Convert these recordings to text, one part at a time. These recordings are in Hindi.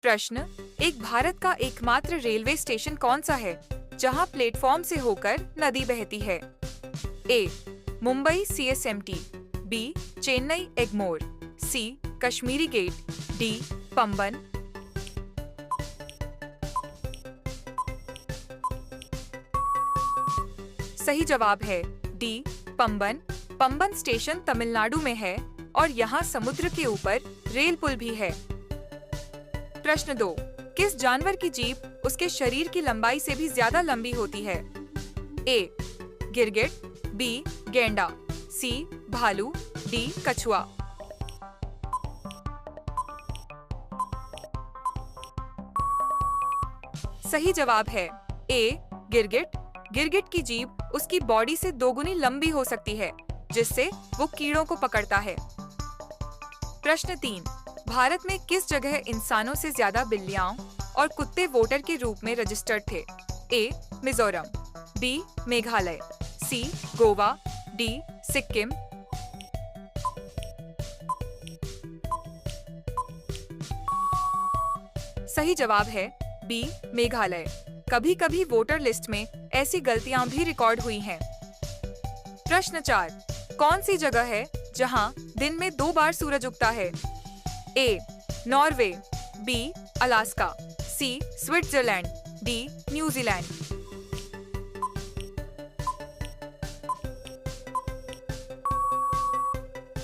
प्रश्न, एक भारत का एकमात्र रेलवे स्टेशन कौन सा है जहां प्लेटफॉर्म से होकर नदी बहती है? A. Mumbai CSMT, B. Chennai Egmore, C. Kashmiri gate, D. Pamban. सही जवाब है डी. पंबन। पंबन स्टेशन तमिलनाडु में है और यहाँ समुद्र के ऊपर रेल पुल भी है। प्रश्न 2, किस जानवर की जीभ उसके शरीर की लंबाई से भी ज्यादा लंबी होती है? ए. गिरगिट, बी. गेंडा, सी. भालू, डी. कछुआ। सही जवाब है ए. गिरगिट। गिरगिट की जीभ उसकी बॉडी से दोगुनी लंबी हो सकती है, जिससे वो कीड़ों को पकड़ता है। प्रश्न 3, भारत में किस जगह इंसानों से ज्यादा बिल्लियां और कुत्ते वोटर के रूप में रजिस्टर्ड थे? ए. मिजोरम, बी. मेघालय, सी. गोवा, डी. सिक्किम। सही जवाब है बी. मेघालय। कभी-कभी वोटर लिस्ट में ऐसी गलतियां भी रिकॉर्ड हुई हैं। प्रश्न 4, कौन सी जगह है जहां दिन में 2 बार सूरज उगता है? A. Norway, B. Alaska, C. Switzerland, D. New Zealand.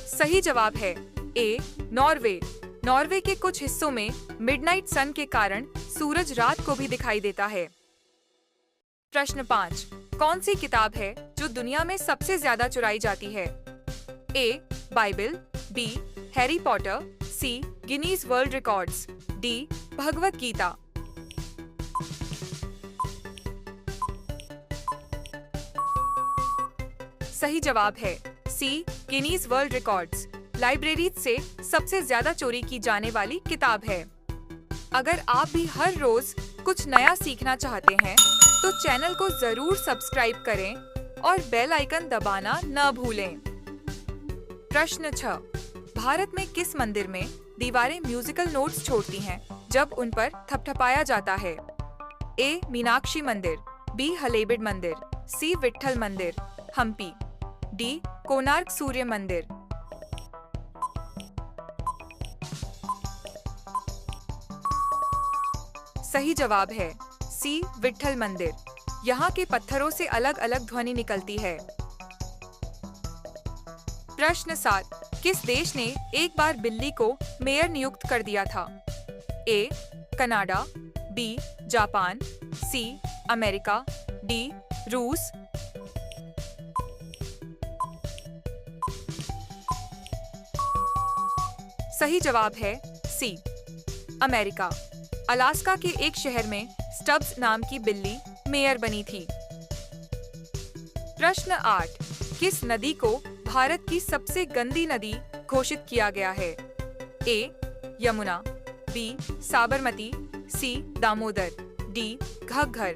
सही जवाब है ए. नॉर्वे। नॉर्वे के कुछ हिस्सों में मिडनाइट सन के कारण सूरज रात को भी दिखाई देता है। प्रश्न 5, कौन सी किताब है जो दुनिया में सबसे ज्यादा चुराई जाती है? A. Bible, B. Harry Potter, C. Guinness World Records, D. Bhagavad Gita. सही जवाब है C. Guinness World Records library से सबसे ज्यादा चोरी की जाने वाली किताब है। अगर आप भी हर रोज कुछ नया सीखना चाहते हैं तो चैनल को जरूर सब्सक्राइब करें और बेल आइकन दबाना न भूलें। प्रश्न 6, भारत में किस मंदिर में दीवारें म्यूजिकल नोट्स छोड़ती हैं जब उन पर थपथपाया जाता है? ए. मीनाक्षी मंदिर, बी. हलेबीड मंदिर, सी. विट्ठल मंदिर, हम्पी, डी. कोणार्क सूर्य मंदिर। सही जवाब है सी. विट्ठल मंदिर। यहाँ के पत्थरों से अलग अलग ध्वनि निकलती है। प्रश्न 7, किस देश ने एक बार बिल्ली को मेयर नियुक्त कर दिया था? A. Canada, B. Japan, C. America, D. रूस। सही जवाब है सी. अमेरिका। अलास्का के एक शहर में स्टब्स नाम की बिल्ली मेयर बनी थी। प्रश्न 8, किस नदी को भारत की सबसे गंदी नदी घोषित किया गया है? ए. यमुना, बी. साबरमती, सी. दामोदर, डी. घग्गर।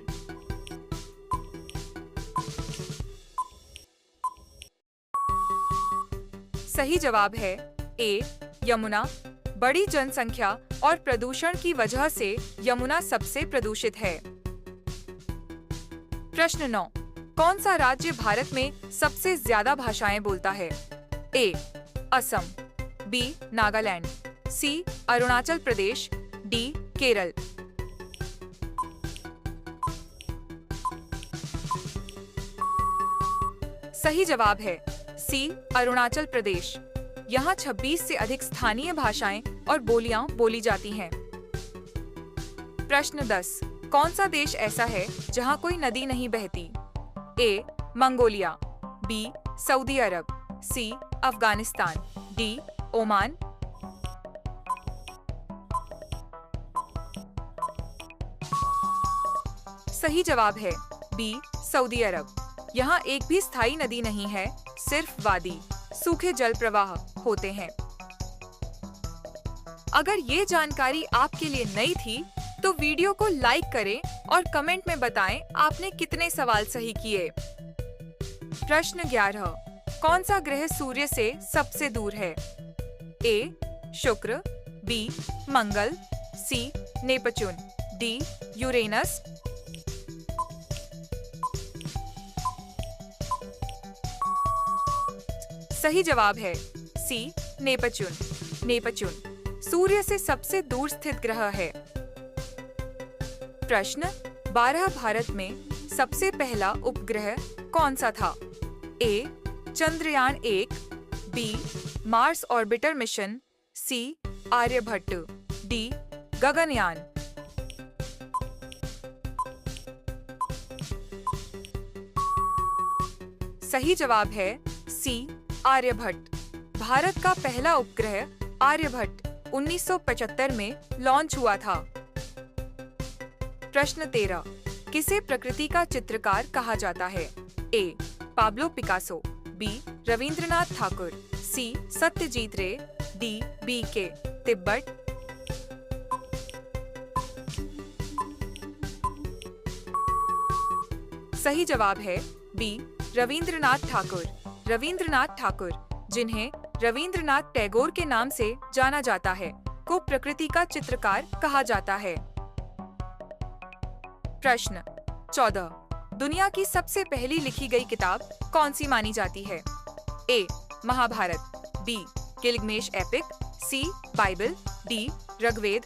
सही जवाब है ए. यमुना। बड़ी जनसंख्या और प्रदूषण की वजह से यमुना सबसे प्रदूषित है। प्रश्न 9, कौन सा राज्य भारत में सबसे ज्यादा भाषाएं बोलता है? ए. असम, बी. नागालैंड, सी. अरुणाचल प्रदेश, डी. केरल। सही जवाब है सी. अरुणाचल प्रदेश। यहाँ 26 से अधिक स्थानीय भाषाएं और बोलियां बोली जाती हैं। प्रश्न 10, कौन सा देश ऐसा है जहाँ कोई नदी नहीं बहती? A. Mongolia, B. Saudi Arab, C. Afghanistan, D. Oman. सही जवाब है बी. सऊदी अरब। यहाँ एक भी स्थायी नदी नहीं है, सिर्फ वादी, सूखे जल प्रवाह होते हैं। अगर ये जानकारी आपके लिए नई थी तो वीडियो को लाइक करें और कमेंट में बताएं आपने कितने सवाल सही किए। प्रश्न 11, कौन सा ग्रह सूर्य से सबसे दूर है? ए. शुक्र, बी. मंगल, सी. नेपच्यून, डी यूरेनस, सही जवाब है सी नेपच्यून। नेपच्यून सूर्य से सबसे दूर स्थित ग्रह है। प्रश्न 12 भारत में सबसे पहला उपग्रह कौन सा था? A Chandrayaan 1, B Mars Orbiter Mission, C Aryabhata, D Gaganyaan. सही जवाब है सी आर्यभट्ट। भारत का पहला उपग्रह आर्यभट्ट 1975 में लॉन्च हुआ था। प्रश्न 13 किसे प्रकृति का चित्रकार कहा जाता है? A Pablo Picasso, B Rabindranath Thakur, C Satyajit Ray, D बीके तिब्बत। सही जवाब है बी रविंद्रनाथ ठाकुर। रविंद्रनाथ ठाकुर, जिन्हें रविंद्रनाथ टैगोर के नाम से जाना जाता है, को प्रकृति का चित्रकार कहा जाता है। प्रश्न 14 दुनिया की सबसे पहली लिखी गई किताब कौन सी मानी जाती है? A Mahabharata, B Gilgamesh epic, C Bible, D Rigveda.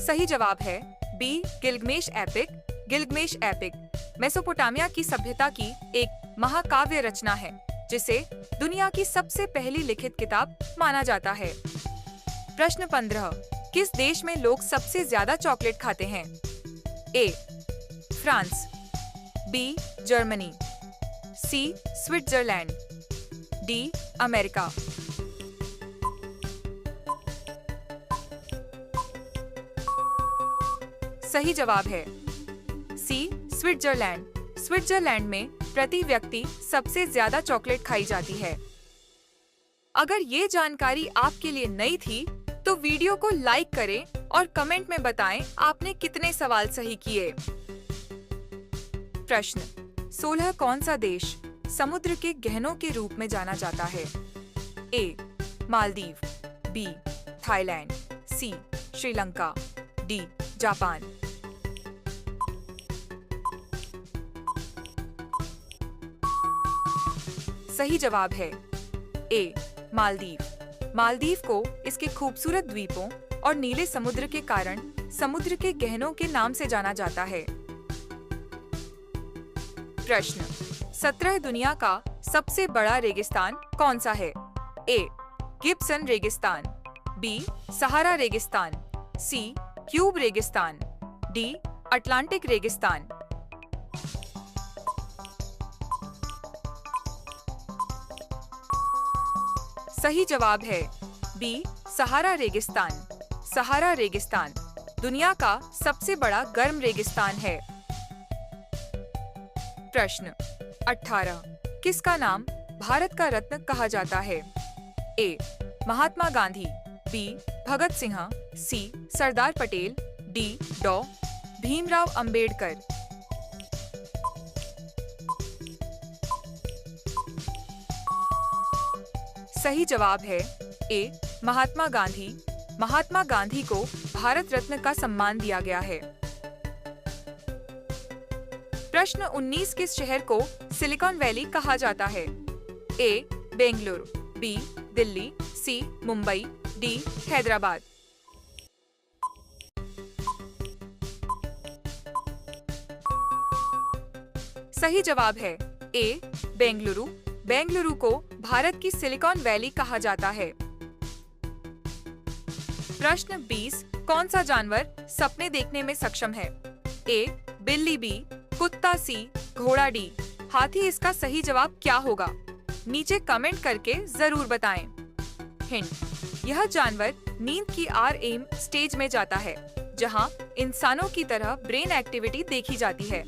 सही जवाब है B Gilgamesh epic. Gilgamesh epic Mesopotamia की सभ्यता की एक महाकाव्य रचना है, जिसे दुनिया की सबसे पहली लिखित किताब माना जाता है। प्रश्न 15 किस देश में लोग सबसे ज्यादा चॉकलेट खाते हैं? A France, B Germany, C Switzerland, D America. सही जवाब है सी स्विट्जरलैंड। स्विट्जरलैंड में प्रति व्यक्ति सबसे ज्यादा चॉकलेट खाई जाती है। अगर ये जानकारी आपके लिए नई थी तो वीडियो को लाइक करें और कमेंट में बताएं आपने कितने सवाल सही किए। प्रश्न 16 कौन सा देश समुद्र के गहनों के रूप में जाना जाता है? ए मालदीव, बी थाईलैंड, सी श्रीलंका, डी जापान। सही जवाब है ए मालदीव। मालदीव को इसके खूबसूरत द्वीपों और नीले समुद्र के कारण समुद्र के गहनों के नाम से जाना जाता है। प्रश्न 17 दुनिया का सबसे बड़ा रेगिस्तान कौन सा है? ए गिब्सन रेगिस्तान, बी सहारा रेगिस्तान, सी क्यूब रेगिस्तान, डी अटलांटिक रेगिस्तान। सही जवाब है बी सहारा रेगिस्तान। सहारा रेगिस्तान दुनिया का सबसे बड़ा गर्म रेगिस्तान है। प्रश्न 18 किसका नाम भारत का रत्न कहा जाता है? ए महात्मा गांधी, बी भगत सिंह, सी सरदार पटेल, डी डॉ भीमराव अंबेडकर। सही जवाब है ए महात्मा गांधी। महात्मा गांधी को भारत रत्न का सम्मान दिया गया है। प्रश्न 19 किस शहर को सिलिकॉन वैली कहा जाता है? ए बेंगलुरु, बी दिल्ली, सी मुंबई, डी हैदराबाद। सही जवाब है ए बेंगलुरु। बेंगलुरु को भारत की सिलिकॉन वैली कहा जाता है। प्रश्न 20 कौन सा जानवर सपने देखने में सक्षम है? ए बिल्ली, बी कुत्ता, सी घोड़ा, डी हाथी। इसका सही जवाब क्या होगा? नीचे कमेंट करके जरूर बताएं। हिंट यह जानवर नींद की REM स्टेज में जाता है, जहां इंसानों की तरह ब्रेन एक्टिविटी देखी जाती है।